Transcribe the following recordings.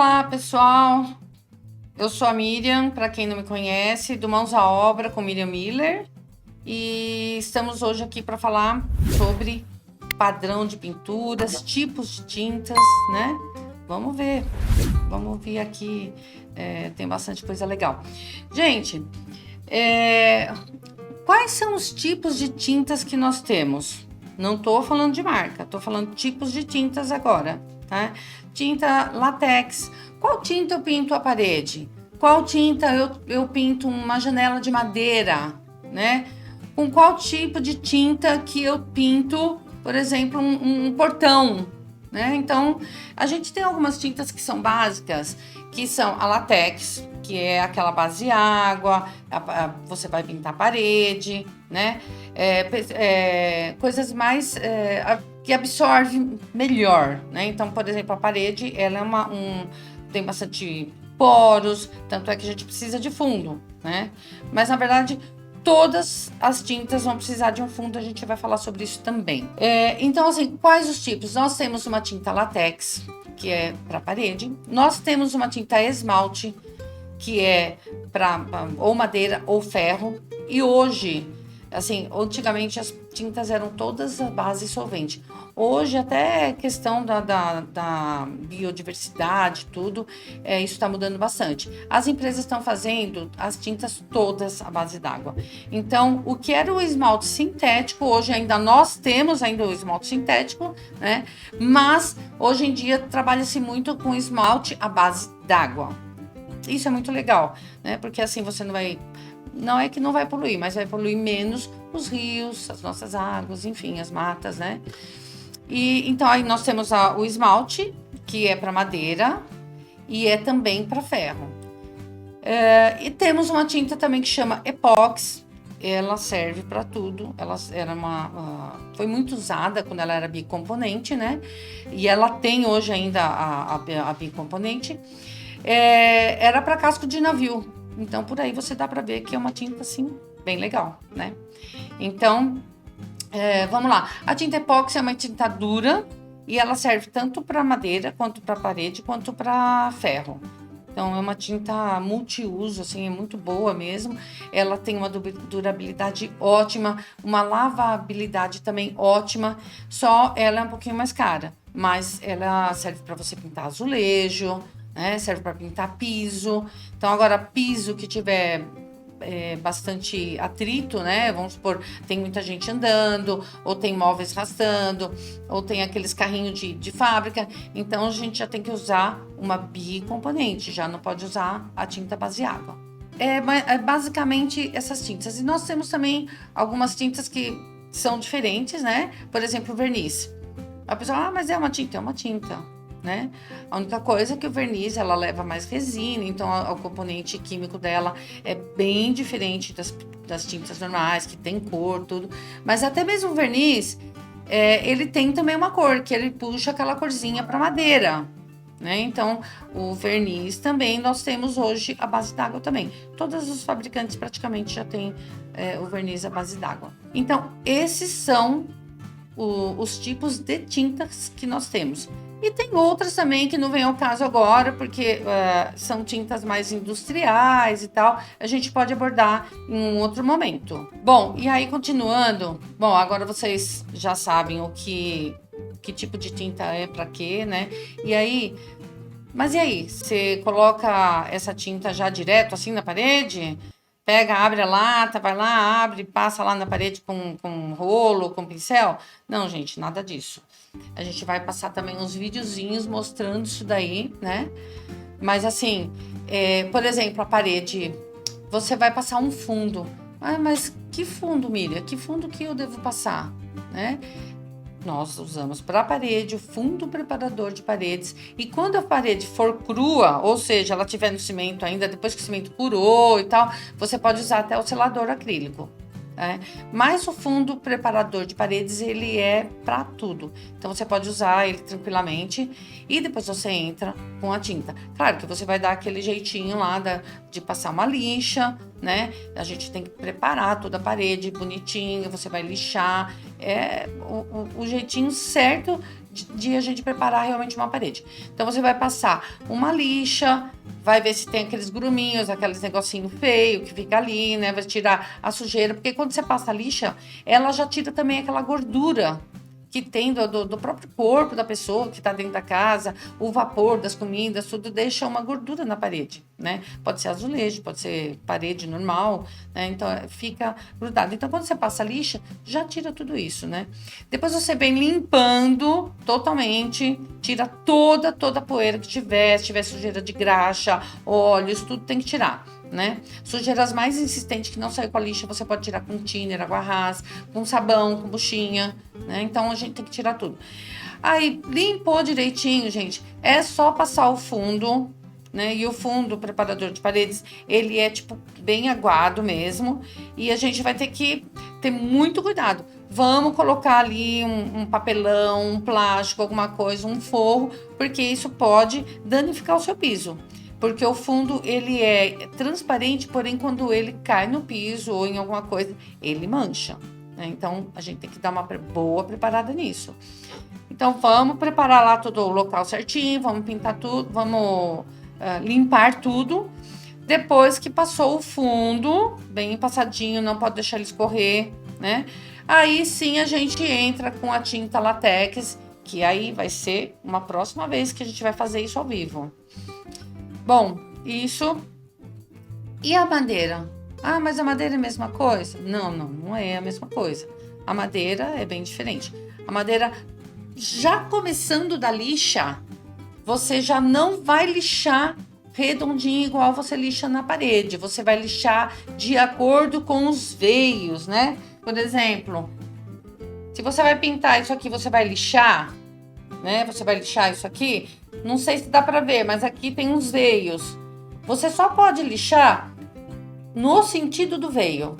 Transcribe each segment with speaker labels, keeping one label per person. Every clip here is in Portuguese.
Speaker 1: Olá, pessoal. Eu sou a Miriam, para quem não me conhece, do Mãos à Obra com Miriam Miller. E estamos hoje aqui para falar sobre padrão de pinturas, tipos de tintas, né? Vamos ver aqui, tem bastante coisa legal. Gente, quais são os tipos de tintas que nós temos? Não estou falando de marca, estou falando tipos de tintas agora, tá? Tinta látex. Qual tinta eu pinto a parede? Qual tinta eu pinto uma janela de madeira, né? Com qual tipo de tinta que eu pinto, por exemplo, um portão, né? Então, a gente tem algumas tintas que são básicas, que são a látex, que é aquela base de água, você vai pintar a parede, né? Coisas mais que absorve melhor, né? Então, por exemplo, a parede, ela é tem bastante poros, tanto é que a gente precisa de fundo, né? Mas, na verdade, todas as tintas vão precisar de um fundo, a gente vai falar sobre isso também. Então, assim, quais os tipos? Nós temos uma tinta látex, que é para parede. Nós temos uma tinta esmalte, que é para ou madeira ou ferro. E hoje, assim, antigamente as tintas eram todas a base solvente. Hoje, até questão da biodiversidade, tudo, isso está mudando bastante. As empresas estão fazendo as tintas todas à base d'água. Então, o que era o esmalte sintético, hoje ainda nós temos ainda o esmalte sintético, né? Mas, hoje em dia, trabalha-se muito com esmalte à base d'água. Isso é muito legal, né? Porque assim você não é que não vai poluir, mas vai poluir menos os rios, as nossas águas, enfim, as matas, né? E então aí nós temos o esmalte, que é para madeira e é também para ferro. E temos uma tinta também que chama Epox. Ela serve para tudo. Ela foi muito usada quando ela era bicomponente, né? E ela tem hoje ainda a bicomponente. Era para casco de navio. Então, por aí você dá para ver que é uma tinta, assim, bem legal, né? Então, vamos lá. A tinta epóxi é uma tinta dura e ela serve tanto para madeira, quanto para parede, quanto para ferro. Então, é uma tinta multiuso, assim, é muito boa mesmo. Ela tem uma durabilidade ótima, uma lavabilidade também ótima, só ela é um pouquinho mais cara. Mas ela serve para você pintar azulejo, né? Serve para pintar piso. Então, agora, piso que tiver bastante atrito, né? Vamos supor, tem muita gente andando, ou tem móveis arrastando, ou tem aqueles carrinhos de fábrica. Então, a gente já tem que usar uma bicomponente, já não pode usar a tinta base água. Basicamente essas tintas. E nós temos também algumas tintas que são diferentes, né? Por exemplo, o verniz. A pessoa, mas é uma tinta? É uma tinta, né? A única coisa é que o verniz, ela leva mais resina, então o componente químico dela é bem diferente das tintas normais, que tem cor, tudo. Mas até mesmo o verniz, ele tem também uma cor, que ele puxa aquela corzinha para madeira, né? Então, o verniz também, nós temos hoje a base d'água também. Todos os fabricantes praticamente já têm o verniz à base d'água. Então, esses são os tipos de tintas que nós temos. E tem outras também que não vem ao caso agora, porque são tintas mais industriais e tal. A gente pode abordar em um outro momento. Bom, e aí continuando. Bom, agora vocês já sabem que tipo de tinta é para quê, né? Mas e aí? Você coloca essa tinta já direto assim na parede? Pega, abre a lata, vai lá, abre, passa lá na parede com um rolo, com pincel? Não, gente, nada disso. A gente vai passar também uns videozinhos mostrando isso daí, né? Mas assim, por exemplo, a parede, você vai passar um fundo. Ah, mas que fundo, Miriam? Que fundo que eu devo passar, né? Nós usamos para a parede o fundo preparador de paredes. E quando a parede for crua, ou seja, ela estiver no cimento ainda, depois que o cimento curou e tal, você pode usar até o selador acrílico. Mas o fundo preparador de paredes, ele é para tudo. Então, você pode usar ele tranquilamente e depois você entra com a tinta. Claro que você vai dar aquele jeitinho lá de passar uma lixa, né? A gente tem que preparar toda a parede bonitinha, você vai lixar. O jeitinho certo de a gente preparar realmente uma parede. Então, você vai passar uma lixa, vai ver se tem aqueles gruminhos, aqueles negocinho feio que fica ali, né? Vai tirar a sujeira, porque quando você passa a lixa, ela já tira também aquela gordura que tem do próprio corpo da pessoa que está dentro da casa, o vapor das comidas, tudo deixa uma gordura na parede, né? Pode ser azulejo, pode ser parede normal, né? Então, fica grudado. Então, quando você passa a lixa, já tira tudo isso, né? Depois você vem limpando totalmente, tira toda a poeira que tiver, se tiver sujeira de graxa, óleos, tudo tem que tirar, né? Sujeiras mais insistentes que não saiu com a lixa, você pode tirar com thinner, água rasa, com sabão, com buchinha, né? Então a gente tem que tirar tudo. Aí limpou direitinho, gente, é só passar o fundo, né? E o fundo, o preparador de paredes, ele é tipo bem aguado mesmo, e a gente vai ter que ter muito cuidado. Vamos colocar ali um papelão, um plástico, alguma coisa, um forro, porque isso pode danificar o seu piso. Porque o fundo, ele é transparente, porém, quando ele cai no piso ou em alguma coisa, ele mancha, né? Então, a gente tem que dar uma boa preparada nisso. Então, vamos preparar lá todo o local certinho, vamos pintar tudo, vamos limpar tudo. Depois que passou o fundo, bem passadinho, não pode deixar ele escorrer, né? Aí, sim, a gente entra com a tinta látex, que aí vai ser uma próxima vez que a gente vai fazer isso ao vivo. Bom, isso. E a madeira? Ah, mas a madeira é a mesma coisa? Não é a mesma coisa. A madeira é bem diferente. A madeira, já começando da lixa, você já não vai lixar redondinho igual você lixa na parede. Você vai lixar de acordo com os veios, né? Por exemplo, se você vai pintar isso aqui, você vai lixar, né? Você vai lixar isso aqui. Não sei se dá para ver, mas aqui tem uns veios. Você só pode lixar no sentido do veio.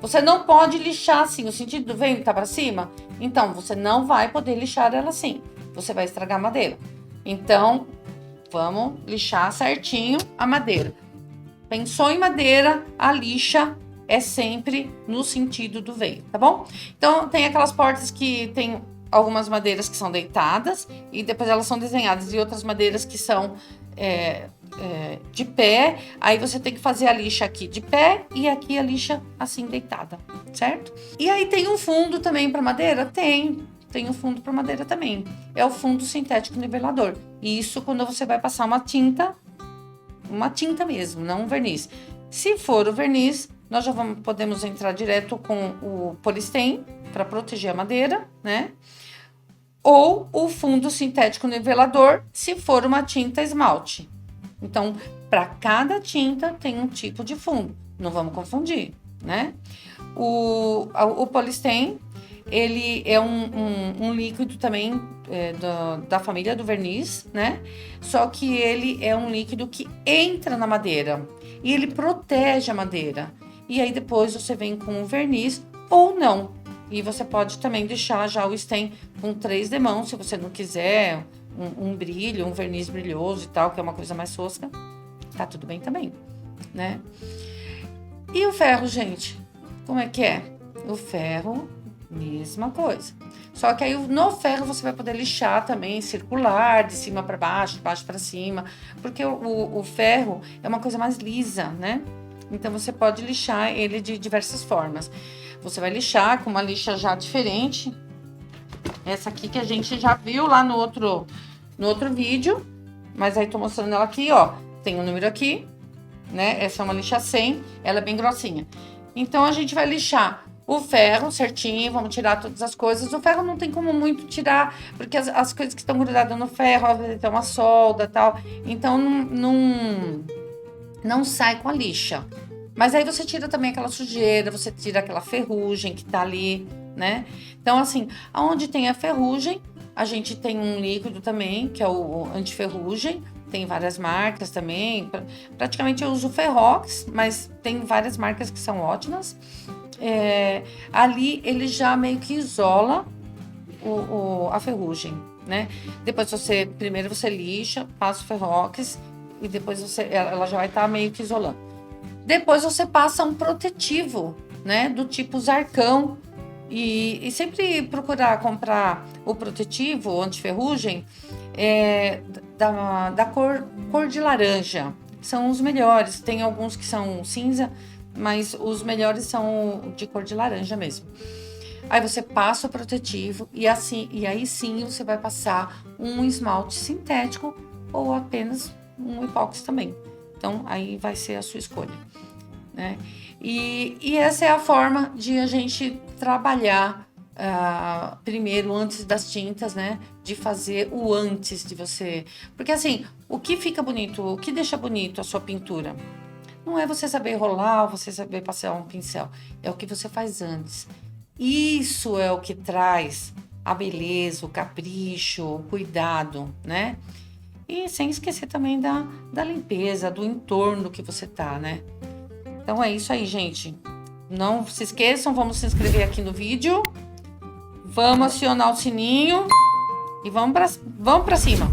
Speaker 1: Você não pode lixar assim, o sentido do veio tá para cima. Então, você não vai poder lixar ela assim. Você vai estragar a madeira. Então, vamos lixar certinho a madeira. Pensou em madeira, a lixa é sempre no sentido do veio, tá bom? Então, tem aquelas portas que tem algumas madeiras que são deitadas e depois elas são desenhadas, e outras madeiras que são de pé. Aí você tem que fazer a lixa aqui de pé e aqui a lixa assim deitada, certo? E aí tem um fundo também para madeira? Tem um fundo para madeira também. É o fundo sintético nivelador. Isso quando você vai passar uma tinta mesmo, não um verniz. Se for o verniz, nós já podemos entrar direto com o Polistem para proteger a madeira, né? Ou o fundo sintético nivelador, se for uma tinta esmalte. Então, para cada tinta tem um tipo de fundo, não vamos confundir, né? O Polistem, ele é um líquido também da família do verniz, né? Só que ele é um líquido que entra na madeira e ele protege a madeira. E aí depois você vem com o verniz ou não. E você pode também deixar já o stem com 3 demãos, se você não quiser um brilho, um verniz brilhoso e tal, que é uma coisa mais fosca, tá tudo bem também, né? E o ferro, gente? Como é que é? O ferro, mesma coisa. Só que aí no ferro você vai poder lixar também, circular, de cima para baixo, de baixo para cima, porque o ferro é uma coisa mais lisa, né? Então você pode lixar ele de diversas formas. Você vai lixar com uma lixa já diferente. Essa aqui que a gente já viu lá no outro vídeo. Mas aí tô mostrando ela aqui, ó. Tem um número aqui, né? Essa é uma lixa 100, ela é bem grossinha. Então a gente vai lixar o ferro certinho, vamos tirar todas as coisas. O ferro não tem como muito tirar, porque as coisas que estão grudadas no ferro, às vezes tem uma solda e tal. Então não sai com a lixa. Mas aí você tira também aquela sujeira, você tira aquela ferrugem que tá ali, né? Então, assim, aonde tem a ferrugem, a gente tem um líquido também, que é o antiferrugem. Tem várias marcas também. Praticamente eu uso o Ferrox, mas tem várias marcas que são ótimas. Ali ele já meio que isola a ferrugem, né? Depois primeiro você lixa, passa o Ferrox e depois ela já vai estar meio que isolando. Depois você passa um protetivo, né? Do tipo Zarcão, E sempre procurar comprar o protetivo anti-ferrugem da cor de laranja. São os melhores. Tem alguns que são cinza, mas os melhores são de cor de laranja mesmo. Aí você passa o protetivo e aí sim você vai passar um esmalte sintético ou apenas um epóxi também. Então aí vai ser a sua escolha, né? E essa é a forma de a gente trabalhar primeiro, antes das tintas, né? De fazer o antes de você... Porque assim, o que fica bonito, o que deixa bonito a sua pintura? Não é você saber rolar ou você saber passar um pincel. É o que você faz antes. Isso é o que traz a beleza, o capricho, o cuidado, né? E sem esquecer também da limpeza, do entorno que você tá, né? Então é isso aí, gente. Não se esqueçam, vamos se inscrever aqui no vídeo. Vamos acionar o sininho e vamos pra cima.